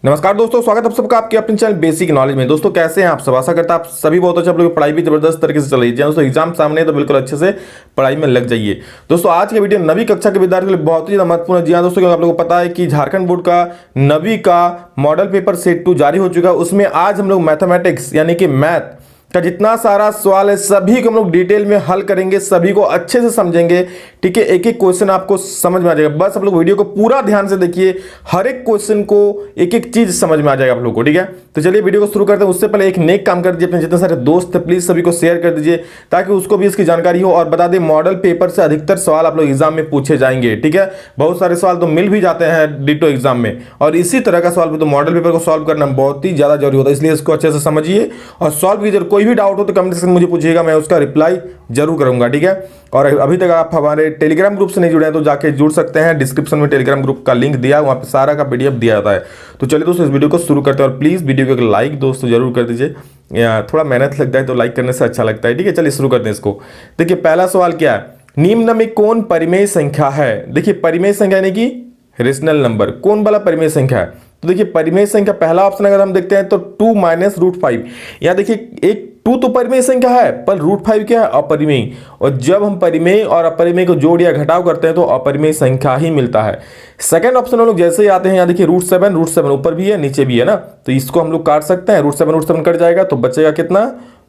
नमस्कार दोस्तों, स्वागत है आप सबका आपके अपने चैनल बेसिक नॉलेज में। दोस्तों कैसे हैं आप सब? आशा करता आप सभी बहुत अच्छा, आप लोगों की पढ़ाई भी जबरदस्त तरीके से चल रही है। दोस्तों एग्जाम सामने है तो बिल्कुल अच्छे से पढ़ाई में लग जाइए। दोस्तों आज की वीडियो नवी कक्षा के विद्यार्थियों के लिए बहुत ही ज्यादा महत्वपूर्ण है। जी हाँ दोस्तों, क्योंकि आप लोगों को पता है कि झारखंड बोर्ड का नवी का मॉडल पेपर सेट 2 जारी हो चुका है। उसमें आज हम लोग मैथमेटिक्स यानी कि मैथ का जितना सारा सवाल है सभी को हम लोग डिटेल में हल करेंगे, सभी को अच्छे से समझेंगे। ठीक है, एक एक क्वेश्चन आपको समझ में आ जाएगा। बस आप लोग वीडियो को पूरा ध्यान से देखिए, हर एक क्वेश्चन को एक एक चीज समझ में आ जाएगा आप लोग को। ठीक है, तो चलिए वीडियो को शुरू करते हैं। उससे पहले एक नेक काम कर दीजिए, अपने जितने सारे दोस्त है प्लीज सभी को शेयर कर दीजिए ताकि उसको भी इसकी जानकारी हो। और बता दें, मॉडल पेपर से अधिकतर सवाल आप लोग एग्जाम में पूछे जाएंगे। ठीक है, बहुत सारे सवाल तो मिल भी जाते हैं डिटो एग्जाम में, और इसी तरह का सवाल भी तो मॉडल पेपर को सॉल्व करना बहुत ही ज्यादा जरूरी होता है। इसलिए इसको अच्छे से समझिए और सॉल्व कीजिए। कोई भी डाउट हो तो कमेंट मुझे पूछिएगा, मैं उसका रिप्लाई जरूर करूंगा। ठीक है, और अभी तक आप हमारे टेलीग्राम ग्रुप से नहीं जुड़े हैं तो जाके जुड़ सकते हैं। डिस्क्रिप्शन में टेलीग्राम ग्रुप का लिंक दिया है, वहां पे सारा का पीडीएफ दिया जाता है। तो चलिए दोस्तों इस वीडियो को शुरू करते हैं, और प्लीज वीडियो को एक लाइक दोस्तों जरूर कर दीजिए। थोड़ा मेहनत लगता है तो लाइक करने से अच्छा लगता है। ठीक है, चलिए शुरू करते हैं इसको। देखिए पहला सवाल क्या है, निम्न में कौन परिमेय संख्या है? देखिए परिमेय संख्या यानी कि रेशनल नंबर, कौन वाला परिमेय संख्या है? तो देखिए परिमेय संख्या पहला ऑप्शन अगर हम देखते हैं तो 2 - √5। यहाँ देखिए एक 2 तो परिमेय संख्या है, पर √5 क्या है? अपरिमेय। और जब हम परिमेय और अपरिमेय को जोड़ या घटाव करते हैं तो अपरिमेय संख्या ही मिलता है। सेकंड ऑप्शन हम लोग जैसे ही आते हैं, यहाँ देखिए √7 ऊपर भी है नीचे भी है ना, तो इसको हम लोग काट सकते हैं। √7 कट जाएगा तो बचेगा कितना?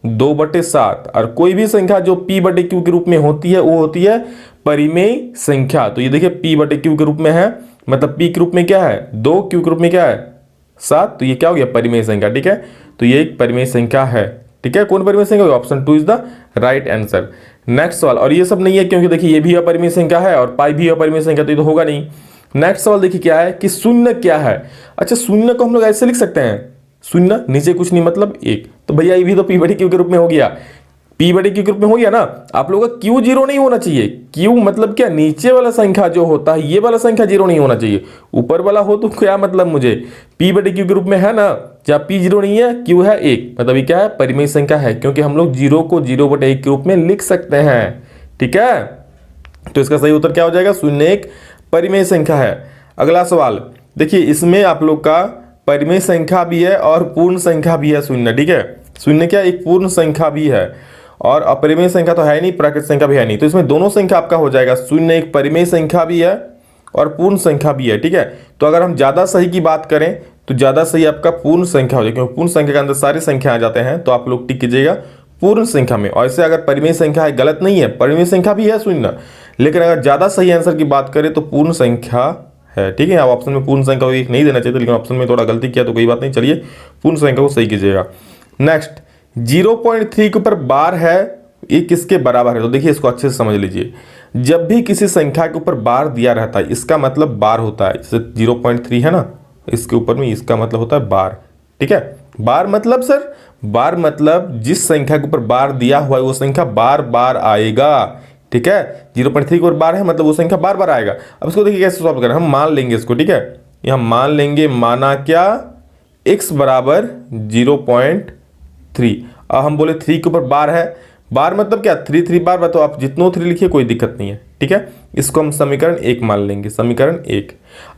2/7। और कोई भी संख्या जो p/q के रूप में होती है वो होती है परिमेय संख्या। तो ये देखिए p/q के रूप में है, मतलब p के रूप में क्या है 2, q के रूप में क्या है 7, तो ये क्या हो गया परिमेय संख्या। ठीक है, तो ये एक परिमेय संख्या है। ठीक है, कौन परिमेय संख्या? Option 2 is the right answer. Next सवाल, और ये सब नहीं है क्योंकि देखिए ये भी अपरिमेय संख्या है और पाई भी अपरिमेय संख्या, तो ये तो होगा नहीं। नेक्स्ट सवाल देखिए क्या है कि शून्य क्या है? अच्छा शून्य को हम लोग ऐसे लिख सकते हैं, शून्य नीचे कुछ नहीं मतलब 1, तो भैया ये भी तो p/q के रूप में हो गया। p/q के रूप में हो गया ना। आप लोगों का q 0 नहीं होना चाहिए। q मतलब क्या? नीचे वाला संख्या जो होता है ये वाला संख्या 0 नहीं होना चाहिए, ऊपर वाला हो तो क्या मतलब मुझे? p/q के रूप में है ना, जहाँ p 0 नहीं है q है 1, मतलब ये क्या है? परिमेय संख्या है, क्योंकि हम लोग 0 को 0/1 के रूप में लिख सकते हैं। ठीक है, तो इसका सही उत्तर क्या हो जाएगा? शून्य एक परिमेय संख्या है। अगला सवाल देखिए, इसमें आप लोग का परिमेय संख्या भी है और पूर्ण संख्या भी है शून्य। ठीक है, शून्य क्या एक पूर्ण संख्या भी है और अपरिमेय संख्या तो है नहीं, प्राकृत संख्या भी है नहीं, तो इसमें दोनों संख्या आपका हो जाएगा। शून्य एक परिमेय संख्या भी है और पूर्ण संख्या भी है। ठीक है, तो अगर हम ज्यादा सही की बात करें तो ज्यादा सही आपका पूर्ण संख्या हो जाएगा, क्योंकि पूर्ण संख्या के अंदर सारी संख्या आ जाते हैं, तो आप लोग टिक कीजिएगा पूर्ण संख्या में। और ऐसे अगर परिमेय संख्या है, गलत नहीं है, परिमेय संख्या भी है शून्य, लेकिन अगर ज्यादा सही आंसर की बात करें तो पूर्ण संख्या है। ठीक है, आप ऑप्शन में पूर्ण संख्या को एक नहीं देना चाहिए, लेकिन ऑप्शन में थोड़ा गलती किया तो कोई बात नहीं, चलिए पूर्ण संख्या को सही कीजिएगा। नेक्स्ट 0.3 के ऊपर बार है, ये किसके बराबर है? तो देखिए इसको अच्छे से समझ लीजिए। जब भी किसी संख्या के ऊपर बार दिया रहता है इसका मतलब बार होता है। जैसे 0.3 है ना, इसके ऊपर में इसका मतलब होता है बार। ठीक है, बार मतलब सर, बार मतलब जिस संख्या के ऊपर बार दिया हुआ है वो संख्या बार बार आएगा। ठीक है, 0.3 के ऊपर बार है मतलब वो संख्या बार बार आएगा। अब इसको देखिए कैसे सॉल्व करें, हम मान लेंगे इसको। ठीक है, यहां मान लेंगे, माना क्या x बराबर 0.3। अब हम बोले 3 के ऊपर बार है, बार मतलब क्या 3 बार, तो आप जितनों 3 लिखिए कोई दिक्कत नहीं है। ठीक है, इसको हम समीकरण 1 मान लेंगे, समीकरण 1।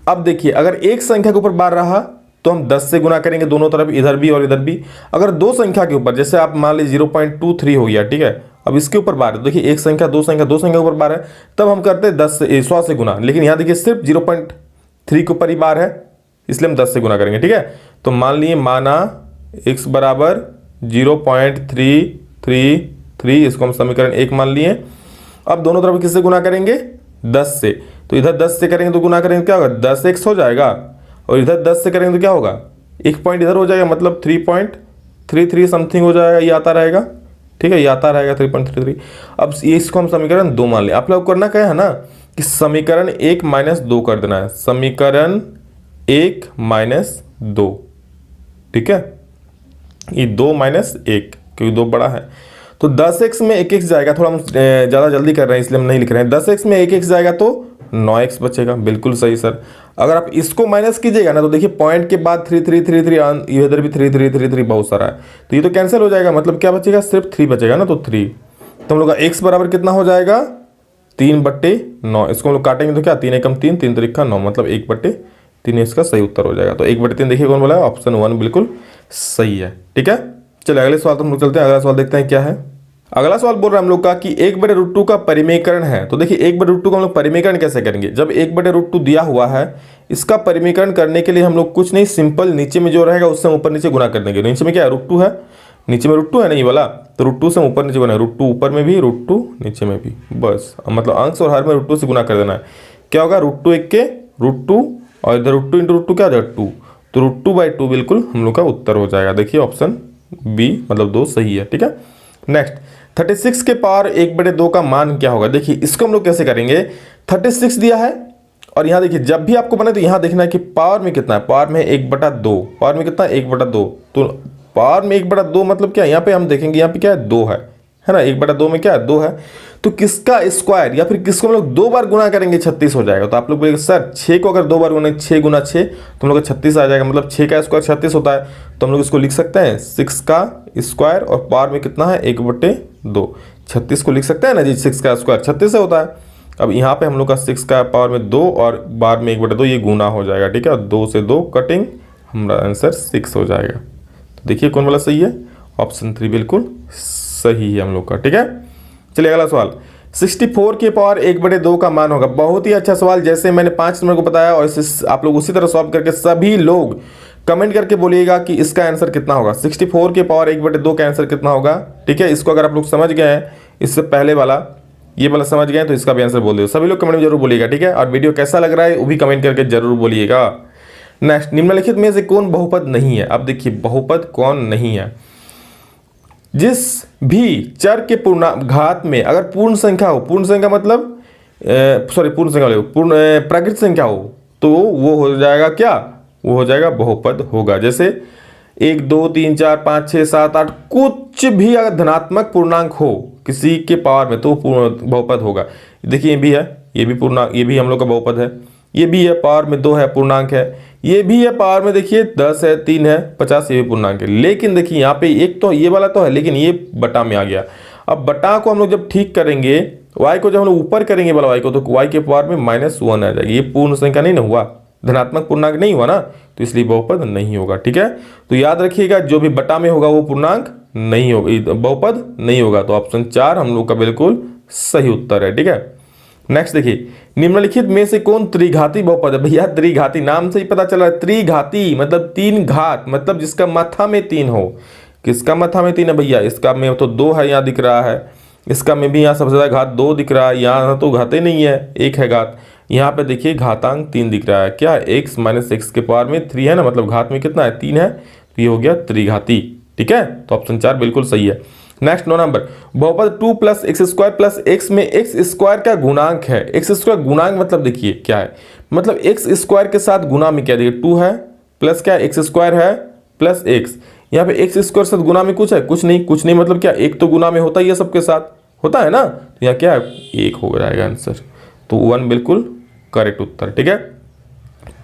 अब देखिए अगर एक संख्या के ऊपर बार रहा तो हम 10 से गुना करेंगे दोनों तरफ, इधर भी और इधर भी। अगर दो संख्या के ऊपर, जैसे आप मान लीजिए 0.23 हो गया, ठीक है, अब इसके ऊपर बार है, देखिए एक संख्या दो संख्या के ऊपर बार है, तब हम करते हैं 100 से गुना। लेकिन यहाँ देखिए सिर्फ 0.3 के ऊपर ही बार है, इसलिए हम 10 से गुना करेंगे। ठीक है, तो मान लिए, माना x बराबर 0.333, इसको हम समीकरण 1 मान लिए। अब दोनों तरफ किससे गुना करेंगे? 10 से। तो इधर 10 से करेंगे तो गुना करेंगे क्या होगा? 10x हो जाएगा, और इधर 10 से करेंगे तो क्या होगा? एक पॉइंट इधर हो जाएगा, मतलब 3.33 समथिंग हो जाएगा, ये आता रहेगा। ठीक है, ये आता रहेगा 3.33। अब इसको हम समीकरण 2 मान लें। आप लोग करना क्या है ना कि समीकरण 1 - 2 कर देना है, समीकरण 1 - 2। ठीक है, ये 2 - 1 क्योंकि 2 बड़ा है, तो 10x में 1x जाएगा। थोड़ा हम ज़्यादा जल्दी कर रहे हैं इसलिए हम नहीं लिख रहे हैं। 10x में 1x जाएगा तो 9x बचेगा। बिल्कुल सही सर। अगर आप इसको माइनस कीजिएगा ना तो देखिए पॉइंट के बाद 3 इधर भी 3 बहुत सारा है, तो ये तो कैंसिल हो जाएगा, मतलब क्या बचेगा? सिर्फ 3 बचेगा ना, तो 3। तो हम लोग का x बराबर कितना हो जाएगा? 3/9। इसको हम लोग काटेंगे तो क्या, 3 एकम 3, 3 त्रिका 9, मतलब 1/3 3x का सही उत्तर हो जाएगा। तो 1/3 देखिए कौन बोला है, ऑप्शन 1 बिल्कुल सही है। ठीक है, चलिए अगले सवाल तो हम लोग चलते हैं। अगला सवाल देखते हैं क्या है। अगला सवाल बोल रहा है हम लोग का कि 1/√2 का परिमेयकरण है। तो देखिए 1/√2 का हम लोग परिमेयकरण कैसे करेंगे। जब 1/√2 दिया हुआ है, इसका परिमेयकरण करने के लिए हम लोग कुछ नहीं, सिंपल नीचे में जो रहेगा उससे हम ऊपर नीचे गुना कर देंगे। नीचे में क्या है, √2 है, नीचे में √2 है नहीं वाला, तो √2 से ऊपर नीचे गुना, √2 ऊपर में भी, √2 नीचे में भी, बस मतलब अंश और हर में √2 से गुना कर देना है। क्या होगा, √2 1 के √2 और इधर √2 × √2 क्या हो जाएगा 2, तो √2/2 बिल्कुल हम लोग का उत्तर हो जाएगा। देखिए ऑप्शन बी मतलब 2 सही है। ठीक है, नेक्स्ट 36 के पावर 1/2 का मान क्या होगा। देखिए इसको हम लोग कैसे करेंगे, 36 दिया है और यहाँ देखिए जब भी आपको बने तो यहाँ देखना है कि पावर में कितना है, पावर में 1/2, पावर में कितना है 1/2, तो पावर में 1/2 मतलब क्या, यहाँ पे हम देखेंगे यहाँ पे क्या है 2 है ना, 1/2 में क्या है 2 है, तो किसका स्क्वायर या फिर किसको हम लोग 2 बार गुना करेंगे 36 हो जाएगा। तो आप लोग बोलेंगे सर 6 को अगर 2 बार गुना, 6 × 6 तो हम लोग का 36 आ जाएगा, मतलब 6 का स्क्वायर 36 होता है। तो हम लोग इसको लिख सकते हैं 6 का स्क्वायर और पावर में कितना है 1/2, 36 को लिख सकते हैं ना जी, 6 का स्क्वायर 36 से होता है। अब यहाँ पे हम लोग का 6 का पावर में 2 और बार में 1/2 ये गुना हो जाएगा। ठीक है, 2 से 2 कटिंग, हमारा आंसर 6 हो जाएगा। तो देखिए कौन वाला सही है, ऑप्शन 3 बिल्कुल सही है हम लोग का। ठीक है, चलिए अगला सवाल 64 के पावर 1/2 का मान होगा। बहुत ही अच्छा सवाल, जैसे मैंने 5 नंबर को बताया और इसे आप लोग उसी तरह सॉल्व करके सभी लोग कमेंट करके बोलिएगा कि इसका आंसर कितना होगा। 64 के पावर 1/2 का आंसर कितना होगा। ठीक है, इसको अगर आप लोग समझ गए हैं, इससे पहले वाला ये वाला समझ गए तो इसका भी आंसर बोल दो। सभी लोग कमेंट में जरूर बोलिएगा। ठीक है, और वीडियो कैसा लग रहा है वो भी कमेंट करके जरूर बोलिएगा। नेक्स्ट, निम्नलिखित में से कौन बहुपद नहीं है। अब देखिए बहुपद कौन नहीं है, जिस भी चर के पूर्णाघात में अगर पूर्ण संख्या हो, पूर्ण संख्या मतलब पूर्ण संख्या पूर्ण प्राकृत संख्या हो, तो वो हो जाएगा क्या, वो हो जाएगा बहुपद होगा। जैसे 1 2 3 4 5 6 7 8 कुछ भी अगर धनात्मक पूर्णांक हो किसी के पावर में तो बहुपद होगा। देखिए ये भी है, ये भी पूर्णांक, ये भी हम लोग का बहुपद है, ये भी है पावर में 2 है पूर्णांक है, ये भी है पावर में देखिए 10 है 3 है 50, ये भी पूर्णांक है। लेकिन देखिए यहाँ पे एक तो ये वाला तो है, लेकिन ये बटा में आ गया। अब बटा को हम लोग जब ठीक करेंगे, y को जब हम लोग ऊपर करेंगे वाला y को, तो y के पावर में -1 आ जाएगी। ये पूर्ण संख्या नहीं ना हुआ, धनात्मक पूर्णांक नहीं हुआ ना, तो इसलिए बहुपद नहीं होगा। ठीक है, तो याद रखिएगा जो भी बटा में होगा वो पूर्णांक नहीं होगा, बहुपद नहीं होगा। तो ऑप्शन 4 हम लोग का बिल्कुल सही उत्तर है। ठीक है, नेक्स्ट देखिए, निम्नलिखित में से कौन त्रिघाती बहुपद है। भैया त्रिघाती नाम से ही पता चला है, त्रिघाती मतलब 3 घात, मतलब जिसका माथा में 3 हो। किसका माथा में 3 है भैया, इसका में तो 2 है, यहाँ दिख रहा है, इसका में भी यहाँ सबसे ज्यादा घात 2 दिख रहा है, यहाँ तो घाते नहीं है, 1 है घात। यहाँ पे देखिए घातांक 3 दिख रहा है, क्या x - x के पावर में 3 है ना, मतलब घात में कितना है 3 है, तो ये हो गया त्रिघाती। ठीक है, तो ऑप्शन 4 बिल्कुल सही है। नेक्स्ट 9 नंबर, बहुपद 2 + x² + x में x² का गुणांक है। x² गुणांक मतलब देखिए क्या है, मतलब x² के साथ गुना में क्या देखिए 2 है प्लस क्या x² है प्लस x। यहाँ पे x² के साथ गुना में कुछ है, कुछ नहीं मतलब क्या, एक तो गुना में होता ही है, सबके साथ होता है ना, तो यहाँ क्या है 1 हो जाएगा आंसर। तो 1 बिल्कुल करेक्ट उत्तर। ठीक है,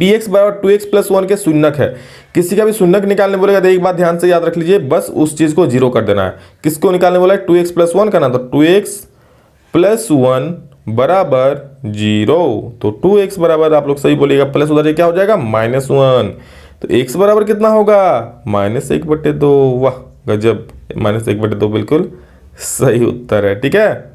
px = 2x + 1 के शून्यक है। किसी का भी शून्यक निकालने बोलेगा तो एक बात ध्यान से याद रख लीजिए, बस उस चीज को 0 कर देना है। किसको निकालने बोला है, 2x + 1 का ना, तो 2x + 1 = 0। तो 2x बराबर आप लोग सही बोलिएगा, प्लस उधर क्या हो जाएगा -1, तो x बराबर कितना होगा -1/2। वाह गजब, -1/2 बिल्कुल सही उत्तर है। ठीक है,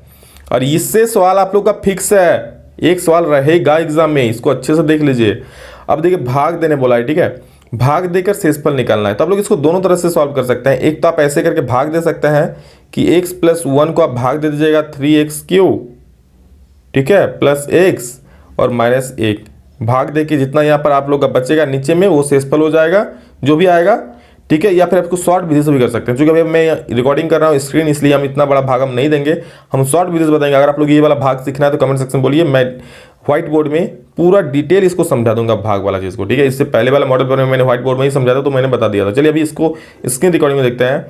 और इससे सवाल आप लोग का फिक्स है, एक सवाल रहेगा एग्जाम में, इसको अच्छे से देख लीजिए। अब देखिए भाग देने बोला है। ठीक है, भाग देकर शेषफल निकालना है, तो आप लोग इसको दोनों तरह से सॉल्व कर सकते हैं। एक तो आप ऐसे करके भाग दे सकते हैं कि x + 1 को आप भाग दे दीजिएगा 3x3, ठीक है, प्लस x और -1 भाग दे के जितना यहाँ पर आप लोग का बचेगा नीचे में वो शेषफल हो जाएगा जो भी आएगा। ठीक है, या फिर आपको शॉर्ट विधि से भी कर सकते हैं, क्योंकि अभी मैं रिकॉर्डिंग कर रहा हूँ स्क्रीन, इसलिए हम इतना बड़ा भाग हम नहीं देंगे, हम शॉर्ट विधि से बताएंगे। अगर आप लोग ये वाला भाग सीखना है तो कमेंट सेक्शन बोलिए, मैं व्हाइट बोर्ड में पूरा डिटेल इसको समझा दूंगा भाग वाला चीज़ को। ठीक है, इससे पहले वाला मॉडल पर मैंने व्हाइट बोर्ड में ही समझाया था, तो मैंने बता दिया था। चलिए अभी इसको स्क्रीन रिकॉर्डिंग में देखते हैं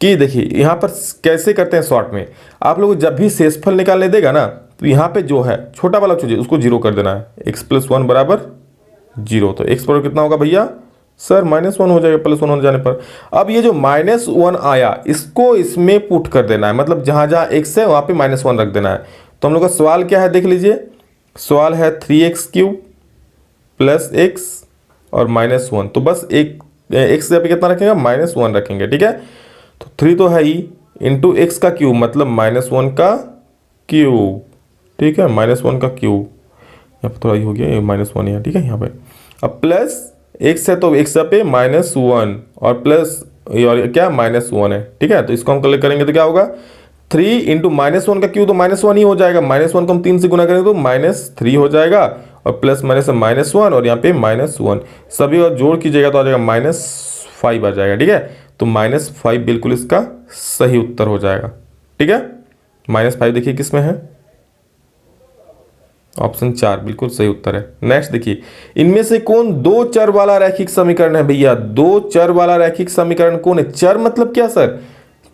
कि देखिए यहाँ पर कैसे करते हैं शॉर्ट में। आप लोग जब भी शेषफल निकालने देगा ना, तो यहाँ पे जो है छोटा वाला चीज़ उसको 0 कर देना है, x + 1 = 0। तो x पर कितना होगा भैया, सर -1 हो जाएगा +1 हो जाने पर। अब ये जो -1 आया इसको इसमें पुट कर देना है, मतलब जहाँ जहाँ x है वहाँ पे -1 रख देना है। तो हम लोग का सवाल क्या है देख लीजिए, सवाल है 3x³ + x और -1, तो बस एक x पे कितना रखेंगे, -1 रखेंगे, ठीक है। तो 3 तो है ही, इंटू एक्स का क्यूब मतलब -1 का क्यूब, ठीक है, -1 का क्यूब, यहाँ पर थोड़ा ही हो गया ये -1 यहाँ, ठीक है, यहाँ पे। अब प्लस एक्स है तो एक्स पे -1 और प्लस और क्या -1 है, ठीक है। तो इसको हम कलेक्ट करेंगे तो क्या होगा, 3 इंटू -1 का क्यूब तो -1 ही हो जाएगा, -1 को हम 3 से गुना करेंगे तो -3 हो जाएगा, और प्लस माइनस -1 और यहाँ पे -1 सभी और जोड़ कीजिएगा तो आ जाएगा -5 आ जाएगा, ठीक है। तो -5 बिल्कुल इसका सही उत्तर हो जाएगा, ठीक है। -5 देखिए किस में है, ऑप्शन 4 बिल्कुल सही उत्तर है। नेक्स्ट देखिए, इनमें से कौन दो चर वाला रैखिक समीकरण है भैया, दो चर वाला रैखिक समीकरण कौन है। चर मतलब क्या सर,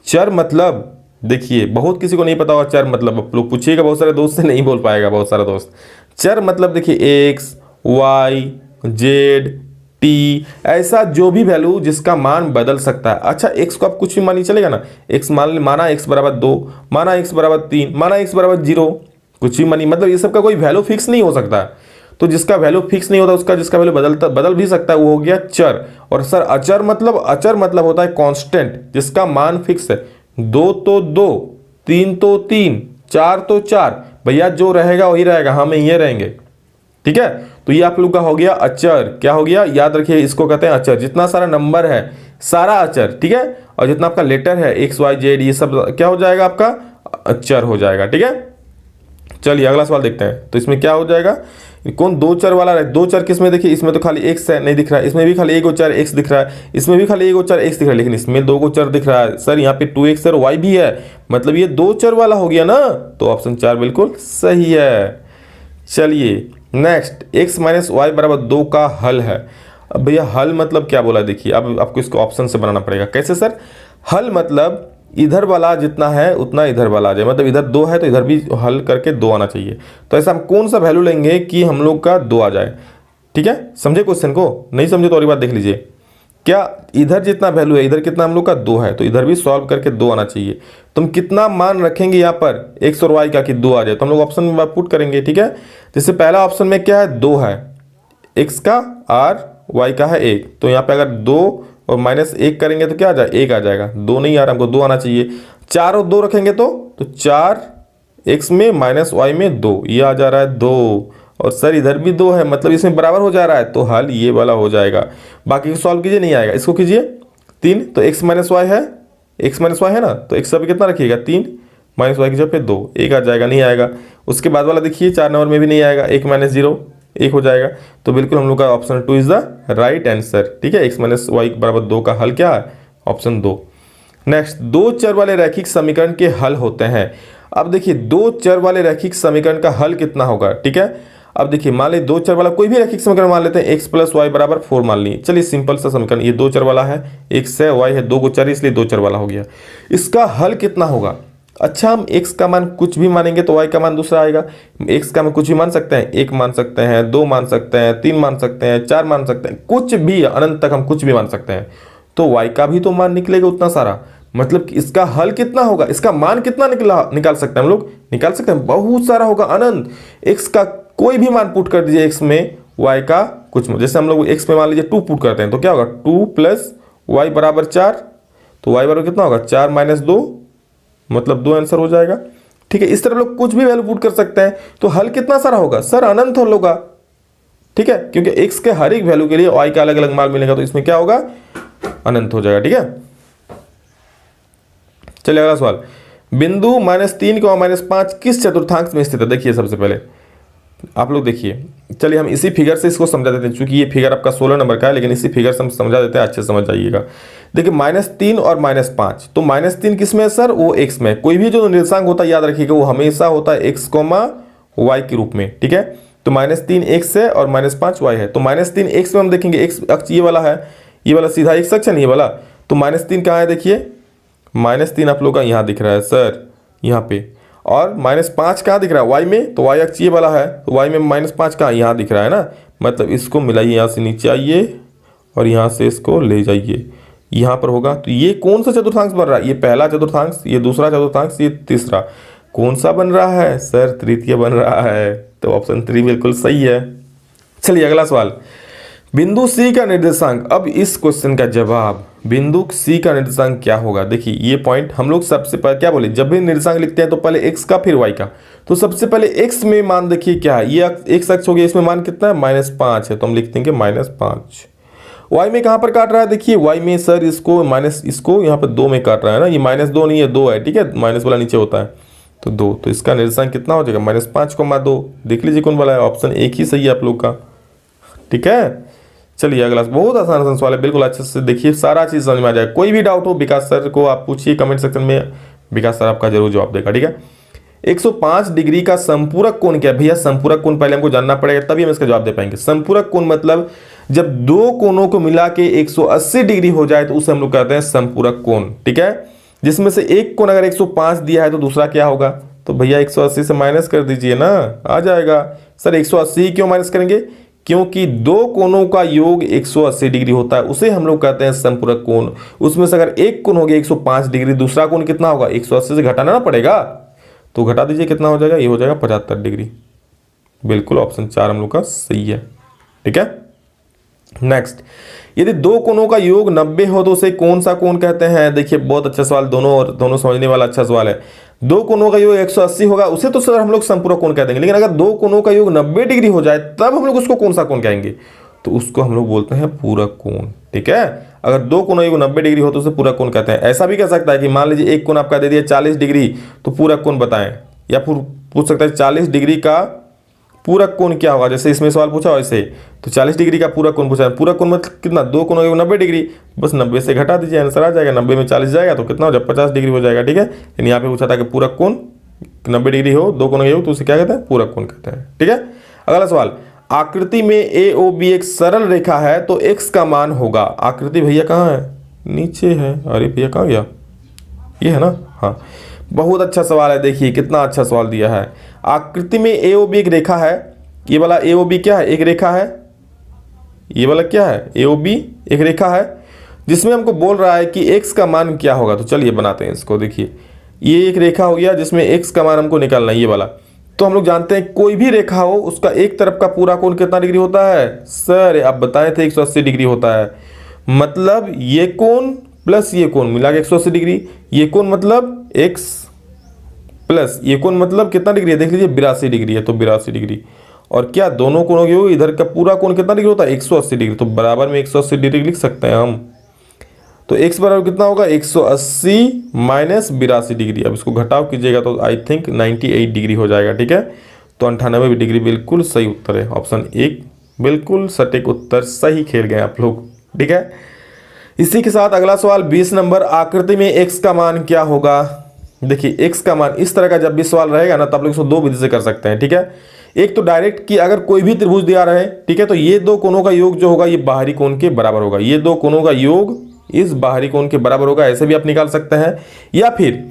चर मतलब देखिए बहुत किसी को नहीं पता होगा चर मतलब, आप लोग पूछिएगा बहुत सारे दोस्त से नहीं बोल पाएगा बहुत सारा दोस्त। चर मतलब देखिए एक्स, वाई, जेड, टी, ऐसा जो भी वैल्यू जिसका मान बदल सकता है। अच्छा एक्स को आप कुछ भी मानी चलेगा ना, एक्स माना एक्स बराबर 2, माना एक्स बराबर 3, माना एक्स बराबर 0, कुछ भी मानी, मतलब ये सब का कोई वैल्यू फिक्स नहीं हो सकता। तो जिसका वैल्यू फिक्स नहीं होता उसका जिसका वैल्यू बदल भी सकता है वो हो गया चर। और सर अचर मतलब होता है कांस्टेंट जिसका मान फिक्स है। 2 तो 2, 3 तो 3, 4 तो 4, भैया जो रहेगा वही रहेगा, हम ये रहेंगे, ठीक है। तो ये आप लोग का हो गया अचर, क्या हो गया याद रखिए, इसको कहते हैं अचर। जितना सारा नंबर है सारा अचर, ठीक है, और जितना आपका लेटर है एक्स वाई जेड ये सब क्या हो जाएगा आपका अचर हो जाएगा, ठीक है। चलिए अगला सवाल देखते हैं। तो इसमें क्या हो जाएगा, कौन दो चर वाला है, दो चर किसमें देखिए, इसमें तो खाली एक्स है नहीं दिख रहा है, इसमें भी खाली एक गो चर एक्स दिख रहा है, इसमें भी खाली एक गो चर एक्स दिख रहा है, लेकिन इसमें दो गो चर दिख रहा है सर, यहाँ पे 2x और y भी है, मतलब ये दो चर वाला हो गया ना, तो ऑप्शन 4 बिल्कुल सही है। चलिए नेक्स्ट, x माइनस वाई बराबर 2 का हल है। अब भैया हल मतलब क्या बोला, देखिए अब आपको इसको ऑप्शन से बनाना पड़ेगा। कैसे सर, हल मतलब इधर वाला जितना है उतना इधर वाला आ जाए, मतलब इधर 2 है तो इधर भी हल करके 2 आना चाहिए। तो ऐसा हम कौन सा वैल्यू लेंगे कि हम लोग का 2 आ जाए, ठीक है। समझे क्वेश्चन को, नहीं समझे तो और एक बार देख लीजिए। क्या इधर जितना वैल्यू है इधर कितना हम लोग का 2 है, तो इधर भी सॉल्व करके 2 आना चाहिए। तो हम कितना मान रखेंगे यहाँ पर एक्स और वाई का कि 2 आ जाए, तो हम लोग ऑप्शन में पुट करेंगे, ठीक है। जैसे पहला ऑप्शन में क्या है 2 है, एक्स का और वाई का है 1, तो यहाँ पे अगर 2 और -1 करेंगे तो क्या आ जाए 1 आ जाएगा, 2 नहीं आ रहा हमको 2 आना चाहिए। 4 और 2 रखेंगे तो 4 एक्स में -y में 2, ये आ जा रहा है 2, और सर इधर भी 2 है मतलब इसमें बराबर हो जा रहा है, तो हल ये वाला हो जाएगा। बाकी सॉल्व कीजिए नहीं आएगा, इसको कीजिए 3, तो x -y है, x -y है ना, तो x पे कितना रखिएगा 3, -y की जगह पे 2, 1 आ जाएगा, नहीं आएगा। उसके बाद वाला देखिए 4 नंबर में भी नहीं आएगा, 1 - 0 1 हो जाएगा। तो बिल्कुल हम लोग का option 2 is the right answer, ठीक है। x -y बराबर 2 का हल क्या है, ऑप्शन 2। नेक्स्ट, दो चर वाले रैखिक समीकरण के हल होते हैं। अब देखिए दो चर वाले रैखिक समीकरण का हल कितना होगा, ठीक है। अब देखिए मान लीजिए दो चर वाला कोई भी रैखिक समीकरण मान लेते हैं, x + y बराबर 4 मान लिए। चलिए सिंपल सा समीकरण, ये दो चर वाला है, x है y है, दो को चर इसलिए दो चर वाला हो गया। इसका हल कितना होगा, अच्छा हम x का मान कुछ भी मानेंगे तो y का मान दूसरा आएगा। x का मान कुछ भी मान सकते हैं, 1 मान सकते हैं, 2 मान सकते हैं, 3 मान सकते हैं, 4 मान सकते हैं, कुछ भी अनंत तक हम कुछ भी मान सकते हैं। तो y का भी तो मान निकलेगा उतना सारा, मतलब कि इसका हल कितना होगा, इसका मान कितना निकाल सकते हैं हम लोग, निकाल सकते हैं बहुत सारा होगा अनंत। x का कोई भी मान पुट कर दीजिए x में, y का कुछ, जैसे हम लोग x में मान लीजिए 2 पुट करते हैं तो क्या होगा 2 + y बराबर 4, तो y बराबर कितना होगा 4 - 2, मतलब 2 आंसर हो जाएगा, ठीक है। इस तरह लोग कुछ भी वैल्यू पुट कर सकते हैं। तो हल कितना सारा होगा सर, अनंत हल होगा, ठीक है, क्योंकि x के हर एक वैल्यू के लिए y का अलग अलग मान मिलेगा, तो इसमें क्या होगा अनंत हो जाएगा, ठीक है। चलिए अगला सवाल, बिंदु -3 और -5 किस चतुर्थांश में स्थित है। देखिए सबसे पहले आप लोग देखिए, चलिए हम इसी फिगर से इसको समझा देते हैं, चूंकि ये फिगर आपका 16 नंबर का है, लेकिन इसी फिगर से हम समझा देते हैं, अच्छे समझ जाइएगा। देखिए -3 और -5, तो -3 किस में है सर, वो x में। कोई भी जो निर्देशांक होता है याद रखिएगा वो हमेशा होता है x, y के रूप में, ठीक है। तो -3 x है और -5 y है। तो -3 x में हम देखेंगे, x अक्ष ये वाला है, ये वाला सीधा x अक्ष है ये वाला, तो -3 कहाँ है देखिए, -3 आप लोग का यहाँ दिख रहा है सर, यहाँ पे, और -5 कहाँ दिख रहा है y में, तो y अक्ष ये वाला है, तो y में -5 कहाँ यहाँ दिख रहा है ना, मतलब इसको मिलाइए, यहाँ से नीचे आइए और यहाँ से इसको ले जाइए, यहाँ पर होगा। तो ये कौन सा चतुर्थांश बन रहा है, ये पहला चतुर्थांश, ये दूसरा चतुर्थांश, ये तीसरा, कौन सा बन रहा है सर, तृतीय बन रहा है, तो ऑप्शन 3 बिल्कुल सही है। चलिए अगला सवाल, बिंदु सी का निर्देशांक, अब इस क्वेश्चन का जवाब बिंदु सी का निर्देशांक क्या होगा। देखिए ये पॉइंट हम लोग सबसे पहले क्या बोले, जब भी निर्देशांक लिखते हैं तो पहले एक्स का फिर वाई का। तो सबसे पहले एक्स में मान देखिए क्या है, ये एक्स अक्ष हो गया, इसमें मान कितना है -5 है, तो हम लिख देंगे -5। वाई में कहाँ पर काट रहा है, देखिए वाई में सर इसको माइनस, इसको यहाँ पर 2 में काट रहा है ना, ये -2 नहीं है 2 है, ठीक है, माइनस वाला नीचे होता है तो 2, तो इसका निर्देशांक कितना हो जाएगा -5,2। देख लीजिए कौन वाला है, ऑप्शन एक ही सही है आप लोग का, ठीक है। चलिए अगला, बहुत आसान आसान सवाल है, बिल्कुल अच्छे से देखिए, सारा चीज समझ में आ जाएगा। कोई भी डाउट हो विकास सर को आप पूछिए कमेंट सेक्शन में, विकास सर आपका जरूर जवाब देगा, ठीक है। 105 डिग्री का संपूरक कोण क्या है भैया, संपूरक कोण पहले हमको जानना पड़ेगा तभी हम इसका जवाब दे पाएंगे। संपूरक कोण मतलब जब दो कोणों को मिला के 180 डिग्री हो जाए तो उसे हम लोग कहते हैं संपूरक कोण, ठीक है। जिसमें से एक कोण अगर 105 दिया है तो दूसरा क्या होगा, तो भैया 180 से माइनस कर दीजिए ना, आ जाएगा। सर 180 क्यों माइनस करेंगे, क्योंकि दो कोणों का योग 180 डिग्री होता है, उसे हम लोग कहते हैं संपूरक कोण। उसमें से अगर एक कोण हो गया 105 डिग्री, दूसरा कोण कितना होगा, 180 से घटाना ना पड़ेगा, तो घटा दीजिए कितना हो जाएगा, ये हो जाएगा 75 डिग्री। बिल्कुल ऑप्शन 4 हम लोग का सही है, ठीक है। नेक्स्ट, यदि दो कोणों का योग 90 हो तो उसे कौन सा कोण कहते हैं। देखिए बहुत अच्छा सवाल, दोनों समझने वाला अच्छा सवाल है। दो कोणों का योग 180 होगा उसे तो सर हम लोग संपूरक कोण कह देंगे, लेकिन अगर दो कोणों का योग 90 डिग्री हो जाए तब हम लोग उसको कौन सा कोण कहेंगे, तो उसको हम लोग बोलते हैं पूरक कोण, ठीक है। अगर दो कोणों योग 90 डिग्री हो तो उसे पूरक कोण कहते हैं। ऐसा भी कह सकता है कि मान लीजिए एक कोण आपका दे दिया 40 डिग्री, तो पूरक कोण बताएं, या फिर पूछ सकता है 40 डिग्री का पूरक कोण क्या होगा, जैसे इसमें सवाल पूछा वैसे, तो 40 डिग्री का पूरक कोण पूछा है। पूरक कोण मतलब कितना, दो कोणों योग 90 डिग्री, बस 90 से घटा दीजिए आंसर आ जाएगा। 90 में 40 जाएगा तो कितना हो जाएगा, 50 डिग्री हो जाएगा, ठीक है। लेकिन यहाँ पे पूछा था कि पूरक कोण 90 डिग्री हो, दो कोणों का योग, तो उसे क्या कहते हैं, पूरक कोण कहते हैं, ठीक है। अगला सवाल, आकृति में ए ओ बी एक सरल रेखा है तो एक्स का मान होगा। आकृति भैया कहाँ है, नीचे है, अरे भैया कहाँ गया, ये है ना, हाँ। बहुत अच्छा सवाल है, देखिए कितना अच्छा सवाल दिया है। आकृति में ए ओ बी एक रेखा है, ये वाला ए ओ बी क्या है, एक रेखा है, ये वाला क्या है, ए ओ बी एक रेखा है, जिसमें हमको बोल रहा है कि एक्स का मान क्या होगा। तो चलिए बनाते हैं इसको, देखिए ये एक रेखा हो गया जिसमें एक्स का मान हमको निकालना है, ये वाला। तो हम लोग जानते हैं कोई भी रेखा हो उसका एक तरफ का पूरा कोण कितना डिग्री होता है, सर आप बताए थे 180 डिग्री होता है। मतलब ये कोण प्लस ये कोण मिला के 180 डिग्री, ये कोण मतलब एक्स प्लस ये कोण मतलब कितना डिग्री है, देख लीजिए 82 डिग्री है, तो 82 डिग्री। और क्या दोनों कोणों के योग, इधर का पूरा कोण कितना डिग्री होता है, 180 डिग्री, तो बराबर में 180 डिग्री लिख सकते हैं हम। तो x बराबर कितना होगा, 180 माइनस 82 डिग्री। अब इसको घटाव कीजिएगा तो आई थिंक 98 डिग्री हो जाएगा, ठीक है। तो 98 डिग्री बिल्कुल सही उत्तर है, ऑप्शन 1 बिल्कुल सटीक उत्तर, सही खेल गए आप लोग, ठीक है। इसी के साथ अगला सवाल 20 नंबर, आकृति में x का मान क्या होगा। देखिए x का मान, इस तरह का जब भी सवाल रहेगा ना तो आप लोग इसको दो विधि से कर सकते हैं, ठीक है। एक तो डायरेक्ट कि अगर कोई भी त्रिभुज दिया रहे, ठीक है, तो ये दो कोणों का योग जो होगा ये बाहरी कोण के बराबर होगा, ये दो कोणों का योग इस बाहरी कोण के बराबर होगा, ऐसे भी आप निकाल सकते हैं। या फिर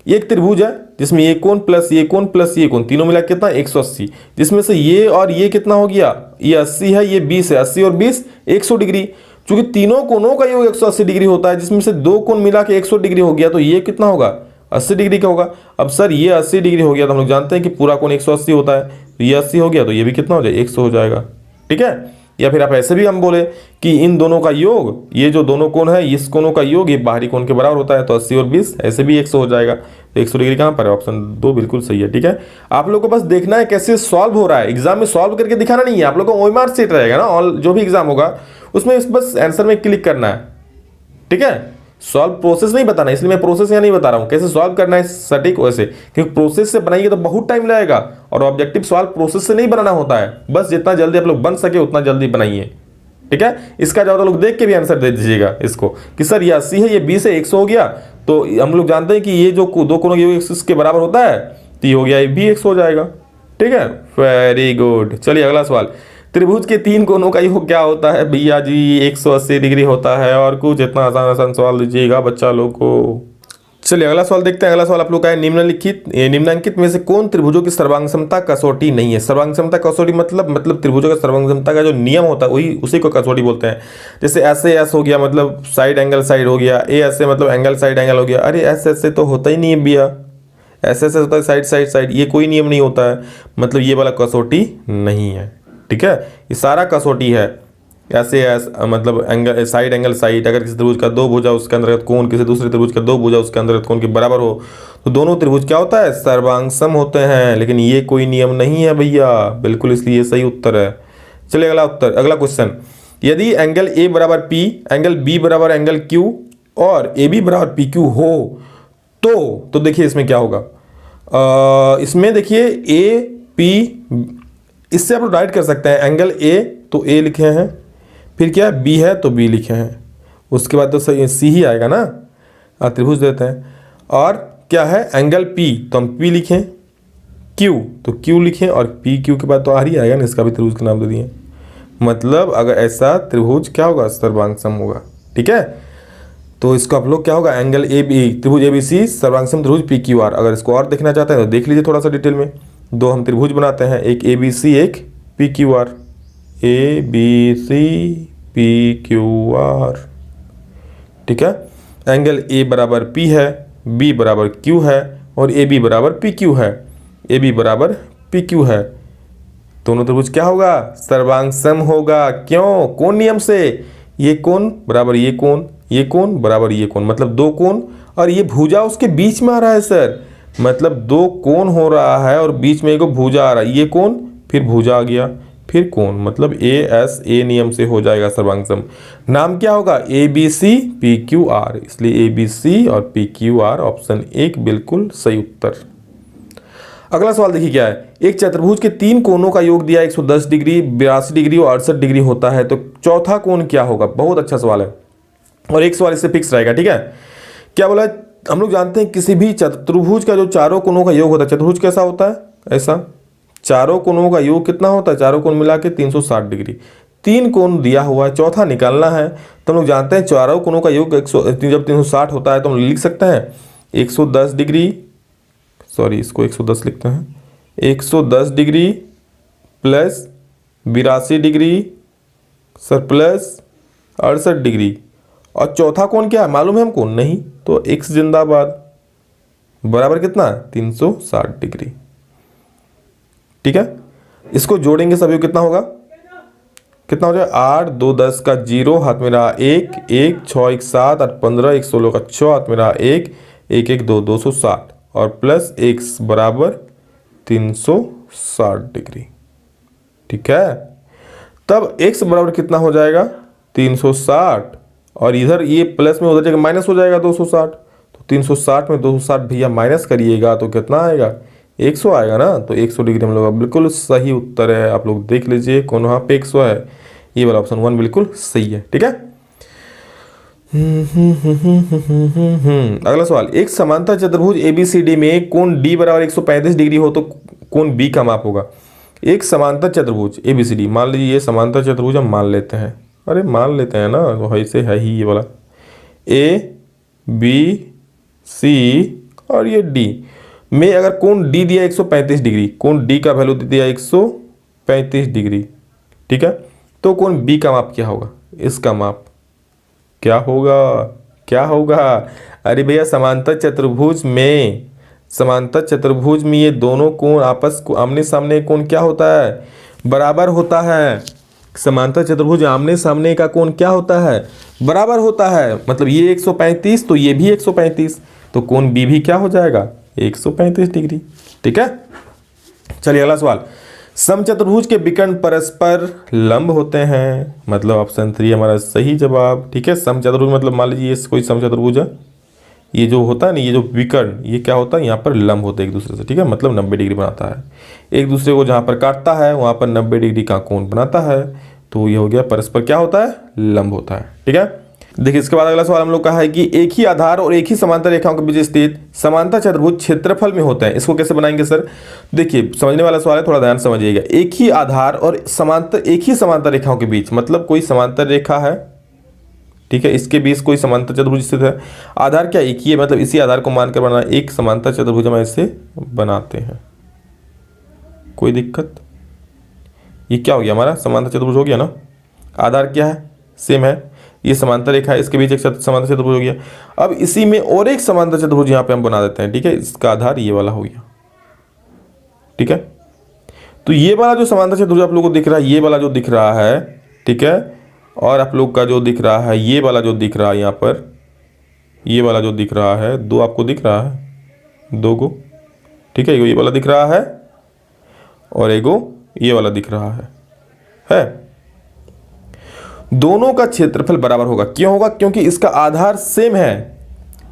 एक त्रिभुज है जिसमें ये कोण प्लस ये कोण प्लस ये कोण तीनों मिला कितना 180, जिसमें से ये और ये कितना हो गया, ये 80 है, ये 20 है, 80 और 20 100 डिग्री। चूंकि तीनों कोणों का योग 180 डिग्री होता है, जिसमें से दो कोण मिला के 100 डिग्री हो गया, तो ये कितना होगा 80 डिग्री का होगा। अब सर ये 80 डिग्री हो गया तो हम लोग जानते हैं कि पूरा कोण 180 होता है, तो ये 80 हो गया तो ये भी कितना हो जाए 100 हो जाएगा, ठीक है। या फिर आप ऐसे भी हम बोले कि इन दोनों का योग, ये जो दोनों कोण है इस कोणों का योग ये बाहरी कोण के बराबर होता है, तो 80 और 20 ऐसे भी 100 हो जाएगा। तो 100 डिग्री कहाँ पर है, ऑप्शन 2 बिल्कुल सही है, ठीक है। आप लोग को बस देखना है कैसे सॉल्व हो रहा है, एग्जाम में सॉल्व करके दिखाना नहीं है, आप लोग को ओएमआर सीट रहेगा ना, ऑल जो भी एग्जाम होगा उसमें बस आंसर में क्लिक करना है, ठीक है। सॉल्व प्रोसेस नहीं बताना, इसलिए मैं प्रोसेस यहाँ नहीं बता रहा हूँ, कैसे सॉल्व करना है सटीक वैसे, क्योंकि प्रोसेस से बनाइए तो बहुत टाइम लगेगा, और ऑब्जेक्टिव सॉल्व प्रोसेस से नहीं बनाना होता है, बस जितना जल्दी आप लोग बन सके उतना जल्दी बनाइए, ठीक है। इसका ज़्यादा लोग देख के भी आंसर दे दीजिएगा इसको कि सर ये 80 है, ये 20 है, 100 हो गया, तो हम लोग जानते हैं कि ये जो दो कोणों के योग के बराबर होता है, तो ये हो गया, ये भी 100 हो जाएगा, ठीक है। Very good. चलिए अगला सवाल, त्रिभुज के तीन कोणों का योग क्या होता है भैया जी, 180 डिग्री होता है, और कुछ इतना आसान आसान सवाल दीजिएगा बच्चा लोग को। चलिए अगला सवाल देखते हैं। अगला सवाल आप लोग का है, निम्नलिखित में से कौन त्रिभुजों की सर्वांग क्षमता कसौटी नहीं है। सर्वांग क्षमता कसौटी मतलब त्रिभुजों का सर्वांग क्षमता का जो नियम होता है वही उसी को कसौटी बोलते हैं। जैसे ऐसे एस हो गया मतलब साइड एंगल साइड हो गया, ए ऐसे मतलब एंगल साइड एंगल हो गया। अरे ऐसे तो होता ही नहीं है भैया, ऐसे होता है साइड साइड साइड, ये कोई नियम नहीं होता है, मतलब ये वाला कसौटी नहीं है, ठीक है। ये सारा कसौटी है, ऐसे मतलब एंगल साइड एंगल साइड, अगर किसी त्रिभुज का दो भुजा उसके अंतर्गत कोण किसी दूसरे त्रिभुज का दो भुजा उसके अंतर्गत कोण के बराबर हो तो दोनों त्रिभुज क्या होता है, सर्वांगसम होते हैं। लेकिन ये कोई नियम नहीं है भैया, बिल्कुल, इसलिए ये सही उत्तर है। चलिए अगला क्वेश्चन, यदि एंगल ए बराबर पी, एंगल बी बराबर एंगल क्यू और ए बी बराबर पी क्यू हो तो देखिए इसमें क्या होगा। इसमें देखिए ए पी, इससे आप लोग राइट कर सकते हैं, एंगल ए तो ए लिखे हैं, फिर क्या बी है तो बी लिखे हैं, उसके बाद तो सी ही आएगा ना, त्रिभुज देते हैं। और क्या है एंगल पी तो हम पी लिखें, क्यू तो क्यू लिखें और पी क्यू के बाद तो आर ही आएगा ना, इसका भी त्रिभुज का नाम दे दिए। मतलब अगर ऐसा त्रिभुज क्या होगा, सर्वांगसम होगा। ठीक है, तो इसको आप लोग क्या होगा, एंगल ए बी, त्रिभुज ए बी सी सर्वांगसम त्रिभुज पी क्यू आर। अगर इसको और देखना चाहते हैं तो देख लीजिए थोड़ा सा डिटेल में। दो हम त्रिभुज बनाते हैं, एक ए बी सी एक P Q R, A B C P Q R. ठीक है, एंगल ए बराबर पी है, बी बराबर क्यू है और ए बी बराबर पी क्यू है, ए बी बराबर पी क्यू है। दोनों त्रिभुज क्या होगा, सर्वांगसम होगा। क्यों, कौन नियम से, ये कोण बराबर ये कोण, ये कोण बराबर ये कोण, मतलब दो कोण और ये भुजा उसके बीच में आ रहा है सर, मतलब दो कोण हो रहा है और बीच में एक भुजा आ रहा है, ये कोण फिर भुजा आ गया फिर कोण, मतलब ए एस ए नियम से हो जाएगा सर्वांगसम। नाम क्या होगा, A B C P Q R, इसलिए ए बी सी और पी क्यू आर ऑप्शन 1 बिल्कुल सही उत्तर। अगला सवाल देखिए क्या है, एक चतुर्भुज के तीन कोणों का योग दिया 110 डिग्री, 82 डिग्री और 68 डिग्री होता है, तो चौथा कोण क्या होगा। बहुत अच्छा सवाल है और एक सवाल इससे फिक्स रहेगा। ठीक है, क्या बोला है, हम लोग जानते हैं किसी भी चतुर्भुज का जो चारों कोणों का योग होता है, चतुर्भुज कैसा होता है, ऐसा चारों कोणों का योग कितना होता है, चारों कोण मिला के 360 डिग्री। तीन कोण दिया हुआ है, चौथा निकालना है, तो हम लोग जानते हैं चारों कोणों का योग जब 360 होता है तो हम लिख सकते हैं 110 डिग्री, सॉरी इसको 110 लिखते हैं, 110 degree plus 82 degree sir plus 68 degree. और चौथा कोण क्या है मालूम है हमको, नहीं, तो x जिंदाबाद बराबर कितना है 360 डिग्री। ठीक है, इसको जोड़ेंगे सभी, कितना होगा, कितना हो जाएगा 8 2 10 का 0 हाथ में रहा 1 1 6 1 7 8 15 1 16 का 6 हाथ में रहा 1 1 1 2 260 और प्लस x बराबर 360 डिग्री। ठीक है, तब x बराबर कितना हो जाएगा 360 और इधर ये प्लस में उधर जगह माइनस हो जाएगा 260, तो 360 में 260 भैया माइनस करिएगा तो कितना आएगा 100 आएगा ना, तो 100 डिग्री हम लोग बिल्कुल सही उत्तर है। आप लोग देख लीजिए कौन वहाँ पे 100 है, ये वाला ऑप्शन 1 बिल्कुल सही है। ठीक है, अगला सवाल, एक समांतर चतुर्भुज ABCD में कोण D बराबर 135 डिग्री हो तो कोण B का माप होगा। एक समांतर चतुर्भुज ABCD, मान लीजिए ये समांतर चतुर्भुज हम मान लेते हैं, अरे मान लेते हैं ना, तो ऐसे है ही ये वाला ABC और ये D में अगर कोण D दिया 135 डिग्री, कोण D का वैल्यू दिया 135 डिग्री। ठीक है, तो कोण B का माप क्या होगा, इसका माप क्या होगा, क्या होगा, अरे भैया समांतर चतुर्भुज में ये दोनों कोण आपस को आमने सामने कोण क्या होता है, बराबर होता है। समांतर चतुर्भुज आमने सामने का कोण क्या होता है, बराबर होता है, मतलब ये 135 तो ये भी 135, तो कोण B भी क्या हो जाएगा 135 डिग्री। ठीक है, चलिए अगला सवाल, समचतुर्भुज के विकर्ण परस्पर लंब होते हैं, मतलब ऑप्शन 3 हमारा सही जवाब। ठीक है, समचतुर्भुज मतलब मान लीजिए कोई समचतुर्भुज है, ये जो होता है ना, ये जो विकर्ण ये क्या होता है, यहाँ पर लंब होते हैं एक दूसरे से। ठीक है, मतलब 90 डिग्री बनाता है, एक दूसरे को जहाँ पर काटता है वहाँ पर 90 डिग्री का कोण बनाता है, तो ये हो गया परस्पर क्या होता है, लंब होता है। ठीक है, देखिए इसके बाद अगला सवाल हम लोग का है कि एक ही आधार और एक ही समांतर रेखाओं के बीच स्थित समांतर चतुर्भुज क्षेत्रफल में होते हैं, इसको कैसे बनाएंगे सर। देखिए समझने वाला सवाल है, थोड़ा ध्यान समझिएगा। एक ही आधार और एक ही समांतर रेखाओं के बीच, मतलब कोई समांतर रेखा है, ठीक है, इसके बीच कोई समांतर चतुर्भुज स्थित है। आधार क्या एक ही है, मतलब इसी आधार को मानकर बनाना एक समांतर चतुर्भुज हम ऐसे बनाते हैं, कोई दिक्कत। ये क्या हो गया हमारा समांतर चतुर्भुज हो गया ना, आधार क्या है सेम है, ये समांतर रेखा है, इसके बीच एक समांतर चतुर्भुज हो गया। अब इसी में और एक समांतर चतुर्भुज यहाँ पे हम बना देते हैं। ठीक है, इसका आधार ये वाला हो गया। ठीक है, तो ये वाला जो समांतर चतुर्भुज आप लोगों को दिख रहा है, ये वाला जो दिख रहा है, ठीक है, और आप लोग का जो दिख रहा है ये वाला जो दिख रहा है यहाँ पर, ये वाला जो दिख रहा है 2 आपको दिख रहा है 2 गो, ठीक है, ये वाला दिख रहा है और एगो ये वाला दिख रहा है। दोनों का क्षेत्रफल बराबर होगा। क्यों होगा? क्योंकि इसका आधार सेम है।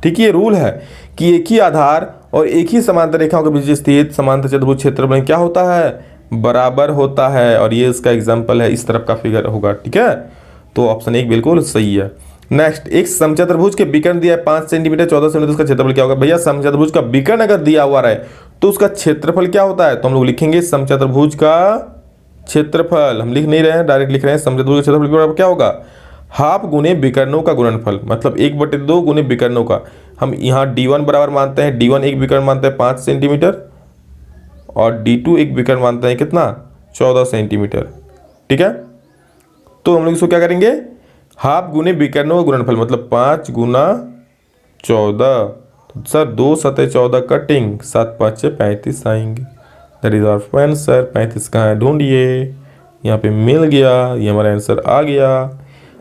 ठीक है, ये रूल है कि एक ही आधार और एक ही समांतर रेखाओं के बीच स्थित समांतर चतुर्भुज क्षेत्रफल क्या होता है? बराबर होता है। और ये इसका एग्जांपल है, इस तरफ का फिगर होगा। ठीक है, तो ऑप्शन 1 बिल्कुल सही है। नेक्स्ट, एक समचतुर्भुज के विकर्ण दिया है 5 सेंटीमीटर 14 सेंटीमीटर, उसका क्षेत्रफल क्या होगा? भैया समचतुर्भुज का विकर्ण अगर दिया हुआ रहे तो उसका क्षेत्रफल क्या होता है? तो हम लोग लिखेंगे समचतुर्भुज का क्षेत्रफल। हम लिख नहीं रहे हैं, डायरेक्ट लिख रहे हैं समचतुर्भुज का क्षेत्रफल क्या होगा? हाफ गुने विकर्णों का गुणनफल, मतलब 1/2 गुने विकर्णों का। हम यहाँ D1 बराबर मानते हैं, D1 एक विकर्ण मानते हैं 5 सेंटीमीटर और D2 एक विकर्ण मानते हैं कितना? 14 सेंटीमीटर। ठीक है, तो हम लोग इसको क्या करेंगे? हाफ गुने विकर्णों का गुणनफल, मतलब 5 गुना 14। तो सर 2 सतह 14 कटिंग, 7 5 35 आएंगे। That is our answer. 35 कहाँ है ढूंढिए, यहाँ पे मिल गया, ये हमारा आंसर आ गया।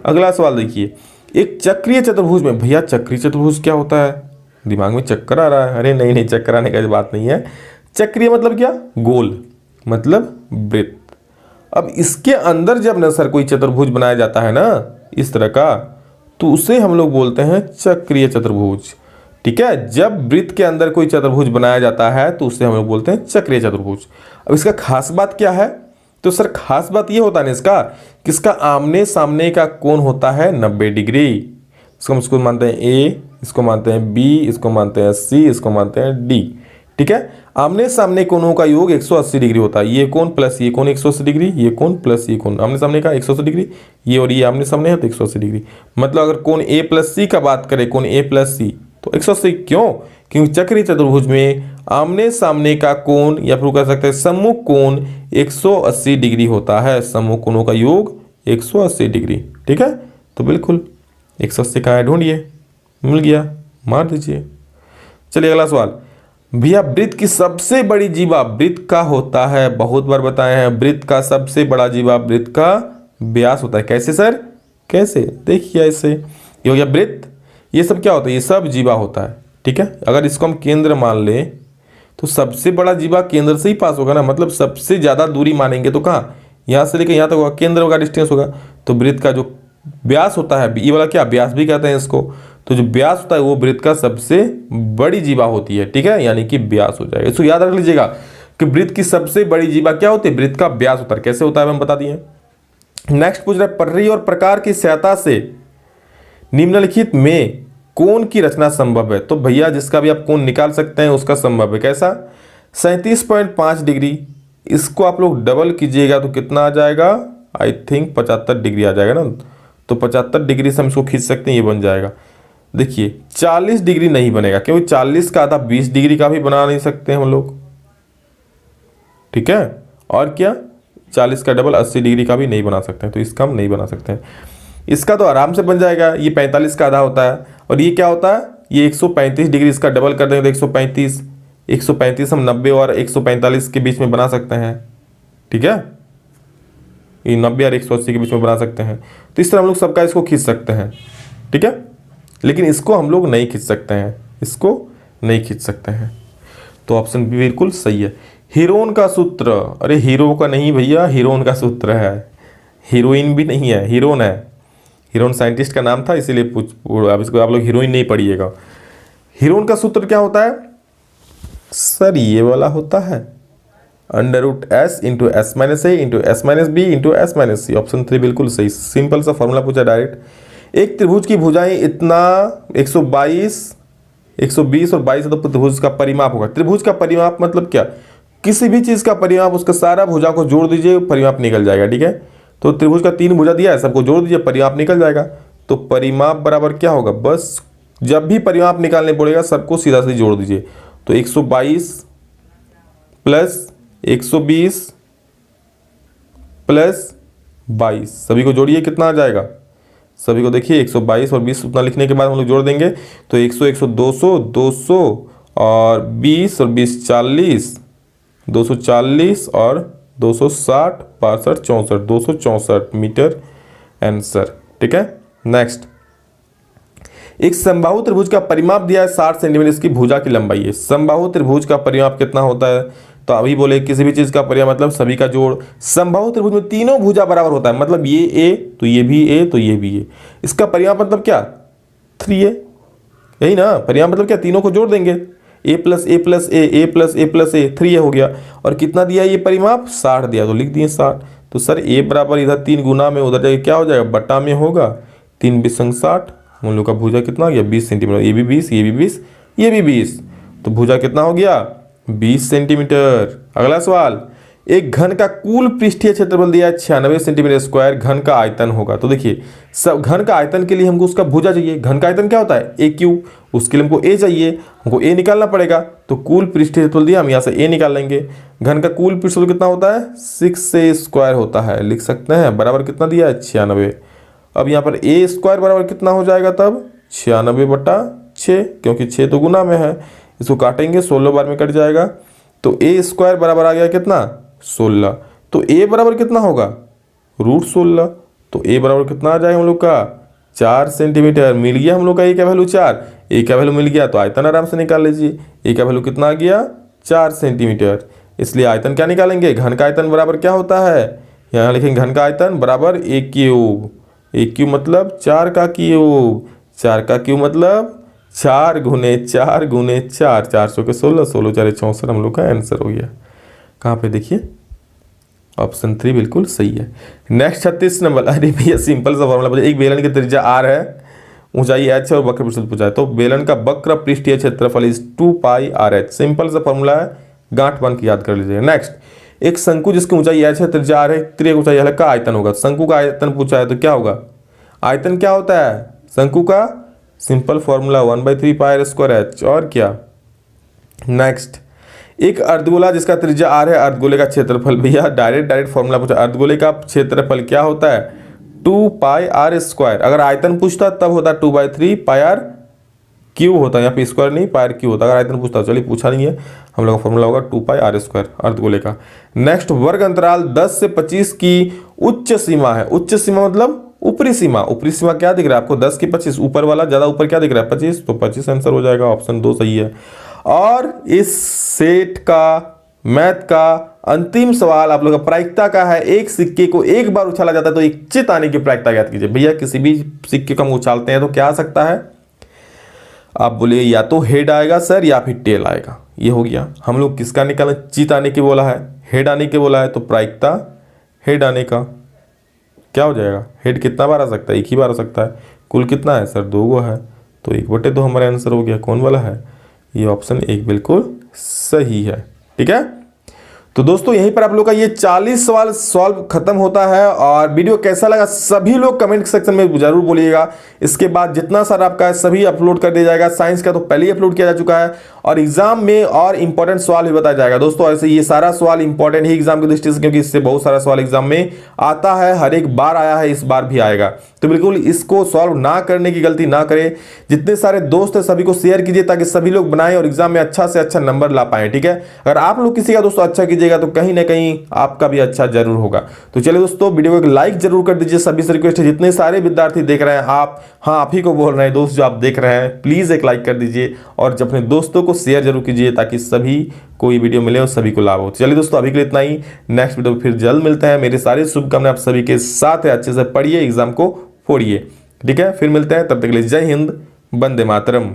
अगला सवाल देखिए, एक चक्रीय चतुर्भुज में, भैया चक्रीय चतुर्भुज क्या होता है? दिमाग में चक्कर आ रहा है। अरे नहीं नहीं, चक्कर आने का बात नहीं है। चक्रीय मतलब क्या? गोल, मतलब वृत्त। अब इसके अंदर जब ना सर कोई चतुर्भुज बनाया जाता है ना इस तरह का, तो उसे हम लोग बोलते हैं चक्रीय चतुर्भुज। ठीक है, जब वृत्त के अंदर कोई चतुर्भुज बनाया जाता है तो उसे हम लोग बोलते हैं चक्रीय चतुर्भुज। अब इसका खास बात क्या है? तो सर खास बात ये होता है ना इसका, कि इसका आमने सामने का कोण होता है 90 डिग्री। इसको मानते हैं A, इसको मानते हैं B, इसको मानते हैं C, इसको मानते हैं D। ठीक है, आमने सामने कोणों का योग 180 डिग्री होता है। ये कोण प्लस ये कोण 180 डिग्री, ये कोण प्लस ये कोण, आमने सामने का 180 डिग्री, ये और ये आमने सामने है तो 180 डिग्री। मतलब अगर कोण A प्लस C का बात करें, कोण A प्लस C तो 180। क्यों? क्योंकि चक्रीय चतुर्भुज में आमने सामने का कोण या फिर कह सकते हैं सम्मुख कोण 180 डिग्री होता है। सम्मुख कोणों का योग 180 डिग्री। ठीक है, तो बिल्कुल 180 कहाँ है ढूंढिए, मिल गया, मार दीजिए। चलिए अगला सवाल, भैया वृत्त की सबसे बड़ी जीवा वृत्त का होता है। बहुत बार बताए हैं, वृत्त का सबसे बड़ा जीवा वृत्त का व्यास होता है। कैसे सर? कैसे? देखिए ऐसे, ये हो गया वृत्त, ये सब क्या होता है? ये सब जीवा होता है। ठीक है, अगर इसको हम केंद्र मान लें तो सबसे बड़ा जीवा केंद्र से ही पास होगा ना, मतलब सबसे ज्यादा दूरी मानेंगे तो कहाँ? यहाँ से लेकर यहाँ तक होगा, केंद्र का डिस्टेंस होगा। तो वृत्त का जो व्यास होता है, ये वाला क्या व्यास भी कहते हैं इसको, तो जो व्यास होता है वो वृत्त का सबसे बड़ी जीवा होती है। ठीक है, यानी कि व्यास हो जाएगा। इसको याद रख लीजिएगा कि वृत्त की सबसे बड़ी जीवा क्या होती है? वृत्त का व्यास होता है। कैसे होता है हम बता दिए। नेक्स्ट पूछ रहा है, परिधि और प्रकार की सहायता से निम्नलिखित में कोण की रचना संभव है। तो भैया जिसका भी आप कोण निकाल सकते हैं उसका संभव है। कैसा? 37.5 डिग्री। इसको आप लोग डबल कीजिएगा तो कितना आ जाएगा? आई थिंक 75 डिग्री आ जाएगा ना। तो 75 डिग्री से हम इसको खींच सकते हैं, ये बन जाएगा। देखिए 40 डिग्री नहीं बनेगा, क्योंकि 40 का आधा 20 डिग्री का भी बना नहीं सकते हम लोग। ठीक है, और क्या 40 का डबल 80 डिग्री का भी नहीं बना सकते हैं, तो इसका हम नहीं बना सकते हैं। इसका तो आराम से बन जाएगा। ये 45 का आधा होता है और ये क्या होता है? ये 135 डिग्री। इसका डबल कर देंगे तो 135 हम 90 और 145 के बीच में बना सकते हैं। ठीक है, ये 90 और 180 के बीच में बना सकते हैं। तो इस तरह हम लोग सबका इसको खींच सकते हैं। ठीक है, लेकिन इसको हम लोग नहीं खींच सकते हैं, इसको नहीं खींच सकते हैं। तो ऑप्शन बी बिल्कुल सही है। हीरोइन का सूत्र, अरे हीरो का नहीं भैया, हीरोइन का सूत्र है। हीरोइन भी नहीं है, हीरोइन है। हीरोइन साइंटिस्ट का नाम था, इसीलिए अब इसको आप लोग हीरोइन नहीं पढ़िएगा। हीरोइन का सूत्र क्या होता है सर? ये वाला होता है √S × S-A × S-B × S-C। Option 3 बिल्कुल सही। सिंपल सा फॉर्मूला पूछा डायरेक्ट। एक त्रिभुज की भुजाएं इतना 120 और 22 है तो त्रिभुज का परिमाप होगा। त्रिभुज का परिमाप मतलब क्या? किसी भी चीज का परिमाप, उसका सारा भुजा को जोड़ दीजिए, परिमाप निकल जाएगा। ठीक है, तो त्रिभुज का 3 भुजा दिया है, सबको जोड़ दीजिए, परिमाप निकल जाएगा। तो परिमाप बराबर क्या होगा? बस जब भी परिमाप निकालने पड़ेगा सबको सीधा सीधा जोड़ दीजिए। तो 122 प्लस 120 प्लस 22, सभी को जोड़िए, कितना आ जाएगा? सभी को देखिए 122 और 20 उतना लिखने के बाद हम लोग जोड़ देंगे तो 100 100 200 और 20 और 20 40, 240 और 260 62 64 264 मीटर आंसर। ठीक है, नेक्स्ट, एक समबाहु त्रिभुज का परिमाप दिया है 60 सेंटीमीटर, इसकी भुजा की लंबाई है। समबाहु त्रिभुज का परिमाप कितना होता है? तो अभी बोले किसी भी चीज का परिमाप मतलब सभी का जोड़। समबाहु त्रिभुज में तीनों भुजा बराबर होता है, मतलब ये ए तो ये भी ए तो ये भी ए। इसका परिमाप मतलब क्या? 3a, यही ना परिमाप मतलब क्या? तीनों को जोड़ देंगे, a plus A plus A plus A plus A, 3a हो गया। और कितना दिया ये परिमाप? 60 दिया, तो लिख दिए 60। तो सर a बराबर इधर 3 गुना में उधर जाके क्या हो जाएगा? बटा में होगा, 3 बीस 60। हम लोग का भुजा कितना हो गया? 20 सेंटीमीटर। ये भी 20, ये भी 20, ये भी 20, तो भुजा कितना हो गया? 20 सेंटीमीटर। अगला सवाल, एक घन का कुल पृष्ठीय क्षेत्रफल दिया है 96 सेंटीमीटर स्क्वायर, घन का आयतन होगा। तो देखिए सब घन का आयतन के लिए हमको उसका भुजा चाहिए। घन का आयतन क्या होता है? ए क्यू, उसके लिए हमको ए चाहिए, हमको ए निकालना पड़ेगा। तो कुल पृष्ठीय क्षेत्रफल दिया, हम यहाँ से ए निकाल लेंगे। घन का कुल पृष्ठफल कितना होता है? 6a स्क्वायर होता है, लिख सकते हैं। बराबर कितना दिया है? 96। अब यहाँ पर ए स्क्वायर बराबर कितना हो जाएगा तब? 96/6, क्योंकि 6 तो गुना में है, इसको काटेंगे 16 बार में कट जाएगा। तो ए स्क्वायर बराबर आ गया कितना? 16। तो ए बराबर कितना होगा? √16। तो ए बराबर कितना आ जाएगा हम लोग का? 4 सेंटीमीटर। मिल गया हम लोग का ए का वैल्यू 4, ए का वैल्यू मिल गया तो आयतन आराम से निकाल लीजिए। ए का वैल्यू कितना आ गया? 4 सेंटीमीटर। इसलिए आयतन क्या निकालेंगे? घन का आयतन बराबर क्या होता है? यहाँ लिखेंगे घन का आयतन बराबर ए क्यूब। ए क्यूब मतलब 4 का क्यूब, 4 का क्यूब मतलब 4 गुने 4 गुने 4, 400 के 16, 16 4 64, हम लोग का आंसर हो गया। कहाँ पे देखिए, ऑप्शन 3 बिल्कुल सही है। नेक्स्ट 36 नंबर, अरे भैया सिंपल सा फॉर्मूला पूछा। एक बेलन की त्रिज्या r है, ऊंचाई h है और वक्र पृष्ठ पूछा है। तो बेलन का वक्र पृष्ठीय क्षेत्रफल इज 2πrh। सिंपल सा फॉर्मूला है, गांठ बांध के याद कर लीजिएगा। नेक्स्ट, एक शंकु जिसकी ऊंचाई h है, त्रिज्या r है, त्रिज्या ऊंचाई h का आयतन होगा। शंकु का आयतन पूछा है तो क्या होगा? आयतन क्या होता है शंकु का? सिंपल फॉर्मूला 1/3πr²h, और क्या। नेक्स्ट, एक अर्धगोला जिसका त्रिज्या r है, अर्धगोले का क्षेत्रफल, भैया डायरेक्ट फॉर्मूला पूछा। अर्धगोले का क्षेत्रफल क्या होता है? 2πr²। अगर आयतन पूछता तब होता 2/3πr³ होता है, यहाँ पे स्क्वायर नहीं πr³ होता। अगर आयतन पूछता, चलिए पूछा नहीं है, हम लोग का फॉर्मूला होगा 2πr² अर्धगोले का। नेक्स्ट, वर्ग अंतराल 10 से 25 की उच्च सीमा है। उच्च सीमा मतलब ऊपरी सीमा। ऊपरी सीमा क्या दिख रहा है आपको? 10 की 25, ऊपर वाला ज्यादा ऊपर क्या दिख रहा है? 25, तो 25 आंसर हो जाएगा, ऑप्शन 2 सही है। और इस सेट का मैथ का अंतिम सवाल आप लोग का प्रायिकता का है। एक सिक्के को एक बार उछाला जाता है तो एक चित आने की प्रायिकता ज्ञात कीजिए। भैया किसी भी सिक्के को हम उछालते हैं तो क्या आ सकता है? आप बोलिए या तो हेड आएगा सर या फिर टेल आएगा। ये हो गया। हम लोग किसका निकालें? चित आने की बोला है, हेड आने की बोला है, तो प्रायिकता हेड आने का क्या हो जाएगा? हेड कितना बार आ सकता है? एक ही बार आ सकता है। कुल कितना है सर? 2 गो है, तो 1/2 हमारा आंसर हो गया। कौन वाला है? ये ऑप्शन 1 बिल्कुल सही है। ठीक है, तो दोस्तों यहीं पर आप लोग का ये 40 सवाल सॉल्व खत्म होता है। और वीडियो कैसा लगा सभी लोग कमेंट सेक्शन में जरूर बोलिएगा। इसके बाद जितना सारा आपका है सभी अपलोड कर दिया जाएगा। साइंस का तो पहले ही अपलोड किया जा चुका है, और एग्जाम में और इंपॉर्टेंट सवाल भी बताया जाएगा। दोस्तों ऐसे ये सारा सवाल इंपॉर्टेंट ही एग्जाम की दृष्टि से, क्योंकि इससे बहुत सारा सवाल एग्जाम में आता है, हर एक बार आया है, इस बार भी आएगा। तो बिल्कुल इसको सॉल्व ना करने की गलती ना करें। जितने सारे दोस्त हैं सभी को शेयर कीजिए ताकि सभी लोग बनाएं और एग्जाम में अच्छा से अच्छा नंबर ला पाए। ठीक है, अगर आप लोग किसी का दोस्तों अच्छा कीजिएगा तो कहीं ना कहीं आपका भी अच्छा जरूर होगा। तो चलिए दोस्तों वीडियो को एक लाइक जरूर कर दीजिए। सभी से रिक्वेस्ट है, जितने सारे विद्यार्थी देख रहे हैं आप, हाँ आप ही को बोल रहे हैं दोस्त, जो आप देख रहे हैं प्लीज एक लाइक कर दीजिए और अपने दोस्तों को शेयर जरूर कीजिए ताकि सभी को ये वीडियो मिले और सभी को लाभ हो। चलिए दोस्तों अभी के लिए इतना ही। नेक्स्ट वीडियो फिर जल्द मिलते हैं। मेरी सारी शुभकामनाएं आप सभी के साथ है। अच्छे से पढ़िए, एग्जाम को फोड़िए। ठीक है, फिर मिलते हैं, तब तक के लिए जय हिंद, वंदे मातरम।